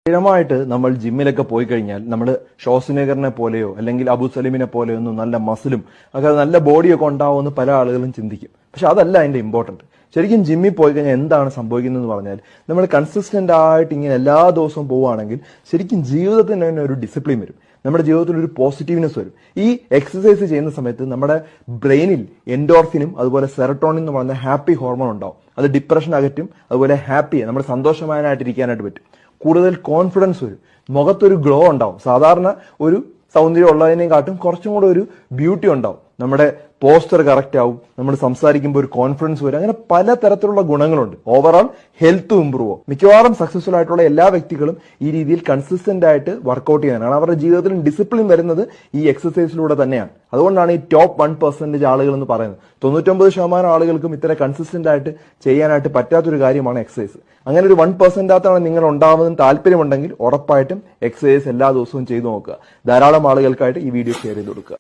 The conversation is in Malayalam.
സ്ഥിരമായിട്ട് നമ്മൾ ജിമ്മിലൊക്കെ പോയി കഴിഞ്ഞാൽ നമ്മൾ ഷോസ്നഗറിനെ പോലെയോ അല്ലെങ്കിൽ അബു സലീമിനെ പോലെയോ ഒന്നും നല്ല മസിലും ഒക്കെ നല്ല ബോഡിയൊക്കെ ഉണ്ടാവുമെന്ന് പല ആളുകളും ചിന്തിക്കും. പക്ഷെ അതല്ല അതിന്റെ ഇമ്പോർട്ടന്റ്. ശരിക്കും ജിമ്മിൽ പോയി കഴിഞ്ഞാൽ എന്താണ് സംഭവിക്കുന്നതെന്ന് പറഞ്ഞാൽ നമ്മൾ കൺസിസ്റ്റന്റ് ആയിട്ട് ഇങ്ങനെ എല്ലാ ദിവസവും പോവുകയാണെങ്കിൽ ശരിക്കും ജീവിതത്തിന് തന്നെ ഒരു ഡിസിപ്ലിൻ വരും. നമ്മുടെ ജീവിതത്തിൽ ഒരു പോസിറ്റീവ്നെസ് വരും. ഈ എക്സസൈസ് ചെയ്യുന്ന സമയത്ത് നമ്മുടെ ബ്രെയിനിൽ എൻഡോർഫിനും അതുപോലെ സെറട്ടോണിൻ എന്ന് പറയുന്ന ഹാപ്പി ഹോർമോൺ ഉണ്ടാവും. അത് ഡിപ്രഷൻ അകറ്റും. അതുപോലെ ഹാപ്പി നമ്മൾ സന്തോഷവാനായിട്ടിരിക്കാനായിട്ട് പറ്റും. കൂടുതൽ കോൺഫിഡൻസ് വരും. മുഖത്തൊരു ഗ്ലോ ഉണ്ടാവും. സാധാരണ ഒരു സൗന്ദര്യം ഉള്ളതിനെക്കാട്ടും കുറച്ചും കൂടെ ഒരു ബ്യൂട്ടി ഉണ്ടാവും. നമ്മുടെ പോസ്റ്റർ കറക്റ്റ് ആവും. നമ്മൾ സംസാരിക്കുമ്പോൾ ഒരു കോൺഫിഡൻസ് വരും. അങ്ങനെ പല തരത്തിലുള്ള ഗുണങ്ങളുണ്ട്. ഓവറോൾ ഹെൽത്ത് ഇമ്പ്രൂവ് ആവും. മിക്കവാറും സക്സസ്ഫുൾ ആയിട്ടുള്ള എല്ലാ വ്യക്തികളും ഈ രീതിയിൽ കൺസിസ്റ്റന്റ് ആയിട്ട് വർക്കൗട്ട് ചെയ്യാനാണ്. അവരുടെ ജീവിതത്തിൽ ഡിസിപ്ലിൻ വരുന്നത് ഈ എക്സസൈസിലൂടെ തന്നെയാണ്. അതുകൊണ്ടാണ് ഈ ടോപ്പ് 1% ആളുകൾ എന്ന് പറയുന്നത്. 99% ആളുകൾക്കും ഇത്ര കൺസിസ്റ്റന്റ് ആയിട്ട് ചെയ്യാനായിട്ട് പറ്റാത്തൊരു കാര്യമാണ് എക്സസൈസ്. അങ്ങനെ ഒരു 1% നിങ്ങൾ ഉണ്ടാവുന്നതിന് താല്പര്യമുണ്ടെങ്കിൽ ഉറപ്പായിട്ടും എക്സസൈസ് എല്ലാ ദിവസവും ചെയ്തു നോക്കുക. ധാരാളം ആളുകൾക്കായിട്ട് ഈ വീഡിയോ ഷെയർ ചെയ്ത് കൊടുക്കുക.